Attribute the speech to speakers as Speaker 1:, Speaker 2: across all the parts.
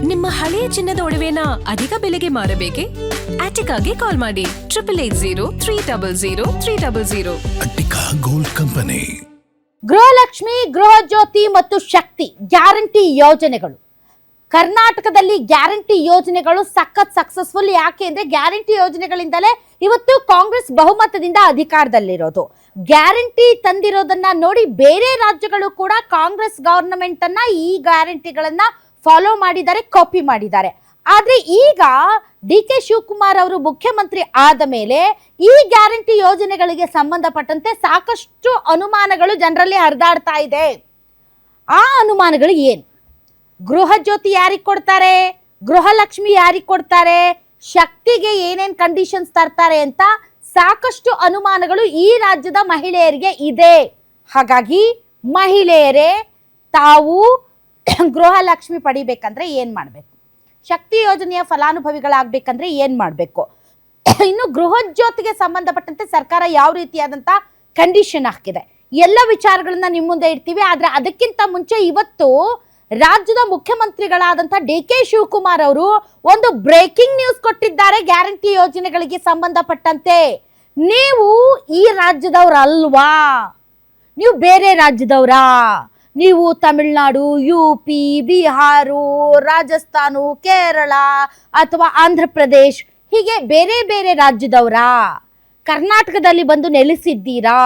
Speaker 1: ನಿಮ್ಮ ಹಳೆಯ ಚಿನ್ನದ ಒಡವೆನ ಅಧಿಕ ಬೆಲೆಗೆ ಮಾರಬೇಕೆ? ಆಟಿಕಾಗೆ ಕಾಲ್ ಮಾಡಿ 8880
Speaker 2: ಅಟ್ಟಿಕಾ ಗೋಲ್ಡ್ ಕಂಪನಿ.
Speaker 3: ಗೃಹಲಕ್ಷ್ಮಿ, ಗೃಹ ಜ್ಯೋತಿ ಮತ್ತು ಶಕ್ತಿ ಗ್ಯಾರಂಟಿ ಯೋಜನೆಗಳು ಕರ್ನಾಟಕದಲ್ಲಿ ಗ್ಯಾರಂಟಿ ಯೋಜನೆಗಳು ಸಖತ್ ಸಕ್ಸಸ್ಫುಲ್. ಯಾಕೆ ಅಂದ್ರೆ ಗ್ಯಾರಂಟಿ ಯೋಜನೆಗಳಿಂದಲೇ ಇವತ್ತು ಕಾಂಗ್ರೆಸ್ ಬಹುಮತದಿಂದ ಅಧಿಕಾರದಲ್ಲಿರೋದು. ಗ್ಯಾರಂಟಿ ತಂದಿರೋದನ್ನ ನೋಡಿ ಬೇರೆ ರಾಜ್ಯಗಳು ಕೂಡ ಕಾಂಗ್ರೆಸ್ ಗವರ್ನಮೆಂಟ್ ಅನ್ನ ಈ ಗ್ಯಾರಂಟಿಗಳನ್ನ ಫಾಲೋ ಮಾಡಿದ್ದಾರೆ, ಕಾಪಿ ಮಾಡಿದ್ದಾರೆ. ಆದ್ರೆ ಈಗ ಡಿ.ಕೆ. ಶಿವಕುಮಾರ್ ಅವರು ಮುಖ್ಯಮಂತ್ರಿ ಆದ ಮೇಲೆ ಈ ಗ್ಯಾರಂಟಿ ಯೋಜನೆಗಳಿಗೆ ಸಂಬಂಧಪಟ್ಟಂತೆ ಸಾಕಷ್ಟು ಅನುಮಾನಗಳು ಜನರಲ್ಲಿ ಹರಿದಾಡ್ತಾ ಇದೆ. ಆ ಅನುಮಾನಗಳು ಏನು? ಗೃಹ ಜ್ಯೋತಿ ಯಾರಿಗೆ ಕೊಡ್ತಾರೆ, ಗೃಹಲಕ್ಷ್ಮಿ ಯಾರಿಗೆ ಕೊಡ್ತಾರೆ, ಶಕ್ತಿಗೆ ಏನೇನ್ ಕಂಡೀಷನ್ಸ್ ತರ್ತಾರೆ ಅಂತ ಸಾಕಷ್ಟು ಅನುಮಾನಗಳು ಈ ರಾಜ್ಯದ ಮಹಿಳೆಯರಿಗೆ ಇದೆ. ಹಾಗಾಗಿ ಮಹಿಳೆಯರೇ, ತಾವು ಗೃಹಲಕ್ಷ್ಮಿ ಪಡಿಬೇಕಂದ್ರೆ ಏನ್ ಮಾಡ್ಬೇಕು, ಶಕ್ತಿ ಯೋಜನೆಯ ಫಲಾನುಭವಿಗಳಾಗಬೇಕಂದ್ರೆ ಏನ್ ಮಾಡಬೇಕು, ಇನ್ನು ಗೃಹ ಜ್ಯೋತಿಗೆ ಸಂಬಂಧಪಟ್ಟಂತೆ ಸರ್ಕಾರ ಯಾವ ರೀತಿಯಾದಂತ ಕಂಡೀಷನ್ ಹಾಕಿದೆ, ಎಲ್ಲ ವಿಚಾರಗಳನ್ನ ನಿಮ್ಮ ಮುಂದೆ ಇಡ್ತೀವಿ. ಆದ್ರೆ ಅದಕ್ಕಿಂತ ಮುಂಚೆ ಇವತ್ತು ರಾಜ್ಯದ ಮುಖ್ಯಮಂತ್ರಿಗಳಾದಂಥ ಡಿ.ಕೆ. ಶಿವಕುಮಾರ್ ಅವರು ಒಂದು ಬ್ರೇಕಿಂಗ್ ನ್ಯೂಸ್ ಕೊಟ್ಟಿದ್ದಾರೆ ಗ್ಯಾರಂಟಿ ಯೋಜನೆಗಳಿಗೆ ಸಂಬಂಧಪಟ್ಟಂತೆ. ನೀವು ಈ ರಾಜ್ಯದವ್ರಲ್ವಾ, ನೀವು ಬೇರೆ ರಾಜ್ಯದವರಾ? ನೀವು ತಮಿಳುನಾಡು, UP, ಬಿಹಾರು, ರಾಜಸ್ಥಾನ, ಕೇರಳ ಅಥವಾ ಆಂಧ್ರ ಪ್ರದೇಶ್ ಹೀಗೆ ಬೇರೆ ಬೇರೆ ರಾಜ್ಯದವರಾ? ಕರ್ನಾಟಕದಲ್ಲಿ ಬಂದು ನೆಲೆಸಿದ್ದೀರಾ,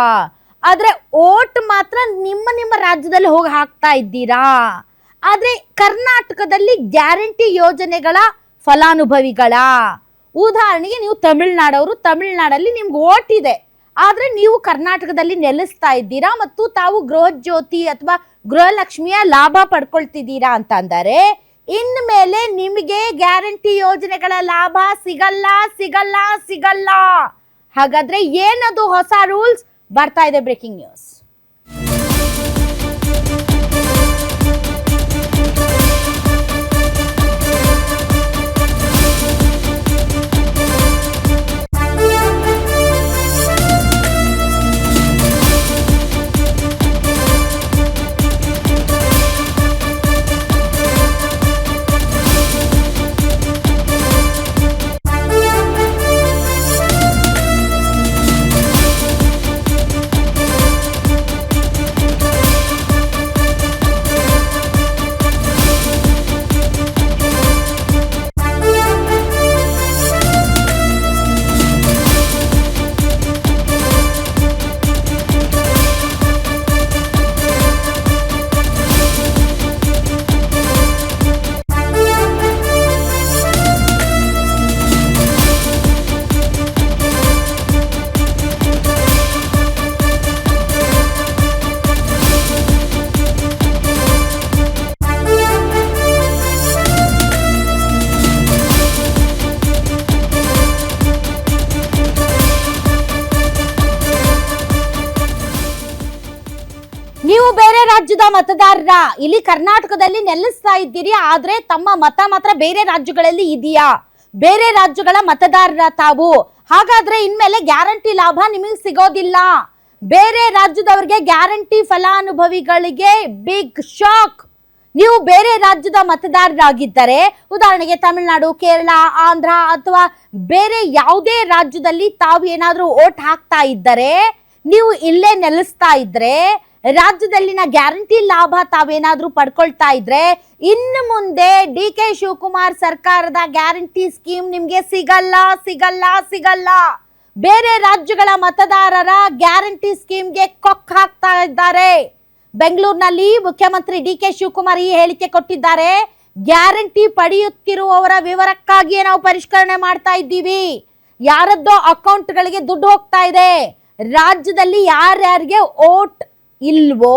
Speaker 3: ಆದ್ರೆ ಓಟ್ ಮಾತ್ರ ನಿಮ್ಮ ರಾಜ್ಯದಲ್ಲಿ ಹೋಗಿ ಹಾಕ್ತಾ ಇದ್ದೀರಾ. ಆದ್ರೆ ಕರ್ನಾಟಕದಲ್ಲಿ ಗ್ಯಾರಂಟಿ ಯೋಜನೆಗಳ ಫಲಾನುಭವಿಗಳ, ಉದಾಹರಣೆಗೆ ನೀವು ತಮಿಳುನಾಡವರು, ತಮಿಳುನಾಡಲ್ಲಿ ನಿಮ್ಗೆ ಓಟ್ ಇದೆ, ಆದ್ರೆ ನೀವು ಕರ್ನಾಟಕದಲ್ಲಿ ನೆಲೆಸ್ತಾ ಇದ್ದೀರಾ ಮತ್ತು ತಾವು ಗೃಹ ಜ್ಯೋತಿ ಅಥವಾ ಗೃಹಲಕ್ಷ್ಮಿಯ ಲಾಭ ಪಡ್ಕೊಳ್ತಿದ್ದೀರಾ ಅಂತ ಅಂದರೆ ಇನ್ಮೇಲೆ ನಿಮಗೆ ಗ್ಯಾರಂಟಿ ಯೋಜನೆಗಳ ಲಾಭ ಸಿಗಲ್ಲ ಸಿಗಲ್ಲ ಸಿಗಲ್ಲ. ಹಾಗಾದ್ರೆ ಏನದು ಹೊಸ ರೂಲ್ಸ್ ಬರ್ತಾ ಇದೆ? Breaking news. ನೀವು ಬೇರೆ ರಾಜ್ಯದ ಮತದಾರರ, ಇಲ್ಲಿ ಕರ್ನಾಟಕದಲ್ಲಿ ನೆಲೆಸ್ತಾ ಇದ್ದೀರಿ, ಆದ್ರೆ ತಮ್ಮ ಮತ ಮಾತ್ರ ಬೇರೆ ರಾಜ್ಯಗಳಲ್ಲಿ ಇದೆಯಾ, ಬೇರೆ ರಾಜ್ಯಗಳ ಮತದಾರರ ತಾವು. ಹಾಗಾದ್ರೆ ಇನ್ಮೇಲೆ ಗ್ಯಾರಂಟಿ ಲಾಭ ನಿಮಗೆ ಸಿಗೋದಿಲ್ಲ. ಬೇರೆ ರಾಜ್ಯದವರಿಗೆ ಗ್ಯಾರಂಟಿ ಫಲಾನುಭವಿಗಳಿಗೆ ಬಿಗ್ ಶಾಕ್. ನೀವು ಬೇರೆ ರಾಜ್ಯದ ಮತದಾರರಾಗಿದ್ದರೆ, ಉದಾಹರಣೆಗೆ ತಮಿಳುನಾಡು, ಕೇರಳ, ಆಂಧ್ರ ಅಥವಾ ಬೇರೆ ಯಾವುದೇ ರಾಜ್ಯದಲ್ಲಿ ತಾವು ಏನಾದ್ರೂ ಓಟ್ ಹಾಕ್ತಾ ಇದ್ದರೆ, ನೀವು ಇಲ್ಲೇ ನೆಲೆಸ್ತಾ ಇದ್ರೆ, ರಾಜ್ಯದಲ್ಲಿನ ಗ್ಯಾರಂಟಿ ಲಾಭ ತಾವೇನಾದ್ರೂ ಪಡ್ಕೊಳ್ತಾ ಇದ್ರೆ, ಇನ್ನು ಮುಂದೆ ಡಿ.ಕೆ. ಶಿವಕುಮಾರ್ ಸರ್ಕಾರದ ಗ್ಯಾರಂಟಿ ಸ್ಕೀಮ್ ನಿಮ್ಗೆ ಸಿಗಲ್ಲ ಸಿಗಲ್ಲ ಸಿಗಲ್ಲ. ಬೇರೆ ರಾಜ್ಯಗಳ ಮತದಾರರ ಗ್ಯಾರಂಟಿ ಸ್ಕೀಮ್ಗೆ ಕೊಕ್ ಹಾಕ್ತಾ ಇದ್ದಾರೆ. ಬೆಂಗಳೂರಿನಲ್ಲಿ ಮುಖ್ಯಮಂತ್ರಿ ಡಿ.ಕೆ. ಶಿವಕುಮಾರ್ ಈ ಹೇಳಿಕೆ ಕೊಟ್ಟಿದ್ದಾರೆ. ಗ್ಯಾರಂಟಿ ಪಡೆಯುತ್ತಿರುವವರ ವಿವರಕ್ಕಾಗಿಯೇ ನಾವು ಪರಿಷ್ಕರಣೆ ಮಾಡ್ತಾ ಇದ್ದೀವಿ. ಯಾರದ್ದೋ ಅಕೌಂಟ್ಗಳಿಗೆ ದುಡ್ಡು ಹೋಗ್ತಾ ಇದೆ. ರಾಜ್ಯದಲ್ಲಿ ಯಾರ್ಯಾರಿಗೆ ಓಟ್ ಇಲ್ವೋ,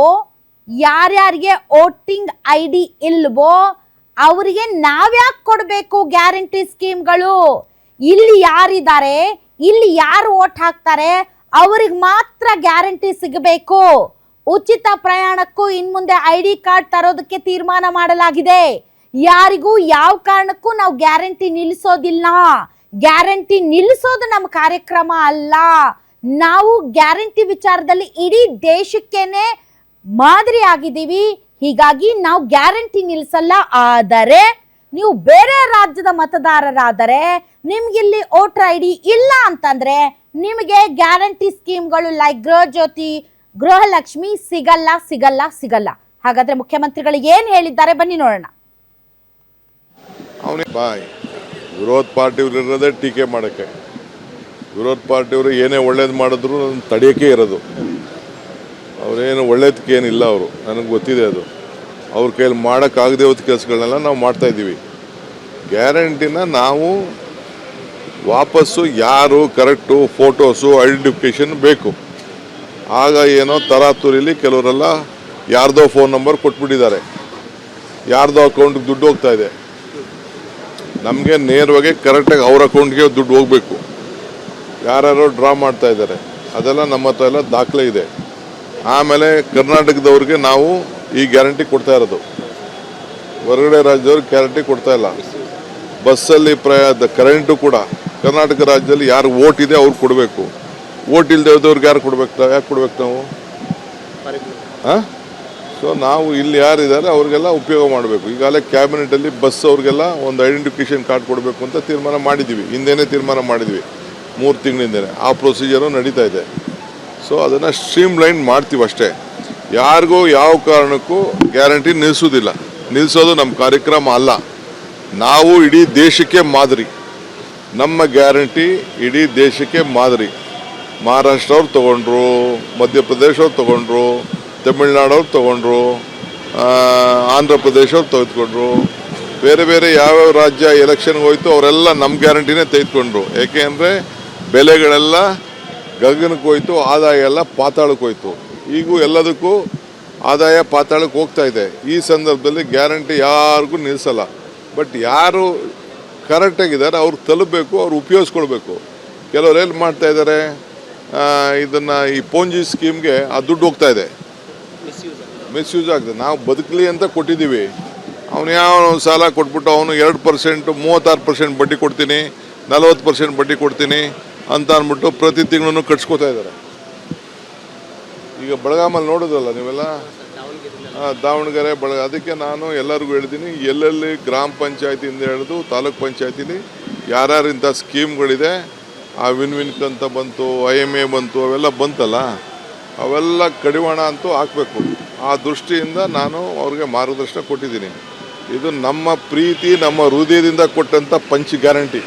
Speaker 3: ಯಾರ್ಯಾರಿಗೆ ವೋಟಿಂಗ್ ID ಇಲ್ವೋ ಅವರಿಗೆ ನಾವ್ಯಾಕೆ ಕೊಡಬೇಕು ಗ್ಯಾರಂಟಿ ಸ್ಕೀಮ್ಗಳು? ಇಲ್ಲಿ ಯಾರಿದ್ದಾರೆ, ಇಲ್ಲಿ ಯಾರು ವೋಟ್ ಹಾಕ್ತಾರೆ ಅವ್ರಿಗೆ ಮಾತ್ರ ಗ್ಯಾರಂಟಿ ಸಿಗಬೇಕು. ಉಚಿತ ಪ್ರಯಾಣಕ್ಕೂ ಇನ್ಮುಂದೆ ID ಕಾರ್ಡ್ ತರೋದಕ್ಕೆ ತೀರ್ಮಾನ ಮಾಡಲಾಗಿದೆ. ಯಾರಿಗೂ ಯಾವ ಕಾರಣಕ್ಕೂ ನಾವು ಗ್ಯಾರಂಟಿ ನಿಲ್ಲಿಸೋದಿಲ್ಲ. ಗ್ಯಾರಂಟಿ ನಿಲ್ಲಿಸೋದು ನಮ್ಮ ಕಾರ್ಯಕ್ರಮ ಅಲ್ಲ. ನಾವು ಗ್ಯಾರಂಟಿ ವಿಚಾರದಲ್ಲಿ ಇಡೀ ದೇಶಕ್ಕೇನೆ ಮಾದರಿ ಆಗಿದ್ದೀವಿ. ಹೀಗಾಗಿ ನಾವು ಗ್ಯಾರಂಟಿ ನಿಲ್ಲಿಸಲ್ಲ. ಆದರೆ ನೀವು ಬೇರೆ ರಾಜ್ಯದ ಮತದಾರರಾದರೆ ನಿಮ್ಗಿಲ್ಲಿ ವೋಟರ್ ಐ ಡಿ ಇಲ್ಲ ಅಂತಂದ್ರೆ ನಿಮಗೆ ಗ್ಯಾರಂಟಿ ಸ್ಕೀಮ್ಗಳು ಲೈಕ್ ಗೃಹ ಜ್ಯೋತಿ, ಗೃಹಲಕ್ಷ್ಮಿ ಸಿಗಲ್ಲ. ಹಾಗಾದ್ರೆ ಮುಖ್ಯಮಂತ್ರಿಗಳು ಏನ್ ಹೇಳಿದ್ದಾರೆ ಬನ್ನಿ ನೋಡೋಣ.
Speaker 4: ವಿರೋಧ ಪಾರ್ಟಿಯವರು ಇರೋದೇ ಟೀಕೆ ಮಾಡೋಕ್ಕೆ. ವಿರೋಧ ಪಾರ್ಟಿಯವರು ಏನೇ ಒಳ್ಳೇದು ಮಾಡಿದ್ರು ತಡೆಯೋಕ್ಕೆ ಇರೋದು. ಅವರೇನು ಒಳ್ಳೇದಕ್ಕೆ ಏನಿಲ್ಲ. ಅವರು ನನಗೆ ಗೊತ್ತಿದೆ ಅದು. ಅವ್ರ ಕೈಯಲ್ಲಿ ಮಾಡೋಕ್ಕಾಗದೇ ಹೋದ ಕೆಲಸಗಳನ್ನೆಲ್ಲ ನಾವು ಮಾಡ್ತಾಯಿದ್ದೀವಿ. ಗ್ಯಾರಂಟಿನ ನಾವು ವಾಪಸ್ಸು ಯಾರು ಕರೆಕ್ಟು ಫೋಟೋಸು ಐಡೆಂಟಿಫಿಕೇಷನ್ ಬೇಕು. ಆಗ ಏನೋ ತರಾತುರಿಲಿ ಕೆಲವರೆಲ್ಲ ಯಾರ್ದೋ ಫೋನ್ ನಂಬರ್ ಕೊಟ್ಬಿಟ್ಟಿದ್ದಾರೆ, ಯಾರ್ದೋ ಅಕೌಂಟ್ಗೆ ದುಡ್ಡು ಹೋಗ್ತಾ ಇದೆ. ನಮಗೆ ನೇರವಾಗಿ ಕರೆಕ್ಟಾಗಿ ಅವ್ರ ಅಕೌಂಟ್ಗೆ ದುಡ್ಡು ಹೋಗಬೇಕು. ಯಾರ್ಯಾರೋ ಡ್ರಾ ಮಾಡ್ತಾ ಇದ್ದಾರೆ, ಅದೆಲ್ಲ ನಮ್ಮ ಹತ್ರ ಎಲ್ಲ ದಾಖಲೆ ಇದೆ. ಆಮೇಲೆ ಕರ್ನಾಟಕದವ್ರಿಗೆ ನಾವು ಈ ಗ್ಯಾರಂಟಿ ಕೊಡ್ತಾ ಇರೋದು, ಹೊರಗಡೆ ರಾಜ್ಯದವ್ರಿಗೆ ಗ್ಯಾರಂಟಿ ಕೊಡ್ತಾ ಇಲ್ಲ. ಬಸ್ಸಲ್ಲಿ ಕರೆಂಟು ಕೂಡ ಕರ್ನಾಟಕ ರಾಜ್ಯದಲ್ಲಿ ಯಾರು ವೋಟ್ ಇದೆ ಅವ್ರಿಗೆ ಕೊಡಬೇಕು. ವೋಟ್ ಇಲ್ಲದೆ ಹೋದವ್ರಿಗೆ ಯಾಕೆ ಕೊಡ್ಬೇಕು ನಾವು? ಹಾಂ, ಸೊ ನಾವು ಇಲ್ಲಿ ಯಾರಿದ್ದಾರೆ ಅವ್ರಿಗೆಲ್ಲ ಉಪಯೋಗ ಮಾಡಬೇಕು. ಈಗಾಗಲೇ ಕ್ಯಾಬಿನೆಟಲ್ಲಿ ಬಸ್ ಅವ್ರಿಗೆಲ್ಲ ಒಂದು ಐಡೆಂಟಿಫಿಕೇಷನ್ ಕಾರ್ಡ್ ಕೊಡಬೇಕು ಅಂತ ತೀರ್ಮಾನ ಮಾಡಿದ್ದೀವಿ. ಹಿಂದೆನೇ ತೀರ್ಮಾನ ಮಾಡಿದ್ವಿ, 3 ತಿಂಗಳಿಂದನೇ. ಆ ಪ್ರೊಸೀಜರು ನಡೀತಾ ಇದೆ. ಸೊ ಅದನ್ನು ಸ್ಟ್ರೀಮ್ ಲೈನ್ ಮಾಡ್ತೀವಿ ಅಷ್ಟೇ. ಯಾರಿಗೂ ಯಾವ ಕಾರಣಕ್ಕೂ ಗ್ಯಾರಂಟಿ ನಿಲ್ಲಿಸೋದು ನಮ್ಮ ಕಾರ್ಯಕ್ರಮ ಅಲ್ಲ. ನಾವು ಇಡೀ ದೇಶಕ್ಕೆ ಮಾದರಿ. ನಮ್ಮ ಗ್ಯಾರಂಟಿ ಇಡೀ ದೇಶಕ್ಕೆ ಮಾದರಿ. ಮಹಾರಾಷ್ಟ್ರವ್ರು ತೊಗೊಂಡ್ರು, ಮಧ್ಯಪ್ರದೇಶವ್ರು ತೊಗೊಂಡ್ರು, ತಮಿಳ್ನಾಡವ್ರು ತೊಗೊಂಡ್ರು, ಆಂಧ್ರ ಪ್ರದೇಶವ್ರು ತೆಗೆದುಕೊಂಡ್ರು, ಬೇರೆ ಯಾವ್ಯಾವ ರಾಜ್ಯ ಎಲೆಕ್ಷನ್ಗೆ ಹೋಯ್ತು ಅವರೆಲ್ಲ ನಮ್ಮ ಗ್ಯಾರಂಟಿನೇ ತೆಗೆದುಕೊಂಡ್ರು. ಏಕೆ ಅಂದರೆ ಬೆಲೆಗಳೆಲ್ಲ ಗಗನಕ್ಕೆ ಹೋಯ್ತು, ಆದಾಯ ಎಲ್ಲ ಪಾತಾಳಕ್ಕೆ ಹೋಯ್ತು. ಈಗೂ ಎಲ್ಲದಕ್ಕೂ ಆದಾಯ ಪಾತಾಳಕ್ಕೆ ಹೋಗ್ತಾ ಇದೆ. ಈ ಸಂದರ್ಭದಲ್ಲಿ ಗ್ಯಾರಂಟಿ ಯಾರಿಗೂ ನಿಲ್ಲಿಸಲ್ಲ. ಬಟ್ ಯಾರು ಕರೆಕ್ಟಾಗಿದ್ದಾರೆ ಅವ್ರು ತಲುಪಬೇಕು, ಅವ್ರು ಉಪಯೋಗಿಸ್ಕೊಳ್ಬೇಕು. ಕೆಲವ್ರು ಏನು ಮಾಡ್ತಾ ಇದ್ದಾರೆ, ಇದನ್ನು ಈ ಪೋಂಜಿ ಸ್ಕೀಮ್ಗೆ ಆ ದುಡ್ಡು ಹೋಗ್ತಾ ಇದೆ, ಮಿಸ್ಯೂಸ್ ಆಗ್ತದೆ. ನಾವು ಬದುಕಲಿ ಅಂತ ಕೊಟ್ಟಿದ್ದೀವಿ. ಅವನು ಯಾವ ಸಾಲ ಕೊಟ್ಬಿಟ್ಟು ಅವನು 2%, 36% ಬಡ್ಡಿ ಕೊಡ್ತೀನಿ, 40% ಬಡ್ಡಿ ಕೊಡ್ತೀನಿ ಅಂತ ಅಂದ್ಬಿಟ್ಟು ಪ್ರತಿ ತಿಂಗಳು ಕಟ್ಸ್ಕೊತಾ ಇದ್ದಾರೆ. ಈಗ ಬೆಳಗಾಮಲ್ಲಿ ನೋಡೋದಲ್ಲ ನೀವೆಲ್ಲ, ದಾವಣಗೆರೆ ಅದಕ್ಕೆ ನಾನು ಎಲ್ಲರಿಗೂ ಹೇಳ್ತೀನಿ, ಎಲ್ಲೆಲ್ಲಿ ಗ್ರಾಮ ಪಂಚಾಯತಿಯಿಂದ ಹಿಡಿದು ತಾಲೂಕ್ ಪಂಚಾಯತಿಲಿ ಯಾರ್ಯಾರು ಇಂಥ ಸ್ಕೀಮ್ಗಳಿದೆ, ಆ ವಿನ್ ಅಂತ ಬಂತು, IMA ಬಂತು, ಅವೆಲ್ಲ ಬಂತಲ್ಲ, ಅವೆಲ್ಲ ಕಡಿವಾಣ ಅಂತೂ ಹಾಕಬೇಕು. ಆ ದೃಷ್ಟಿಯಿಂದ ನಾನು ಅವ್ರಿಗೆ ಮಾರ್ಗದರ್ಶನ ಕೊಟ್ಟಿದ್ದೀನಿ. ಇದು ನಮ್ಮ ಪ್ರೀತಿ, ನಮ್ಮ ಹೃದಯದಿಂದ ಕೊಟ್ಟಂಥ ಗ್ಯಾರಂಟಿ.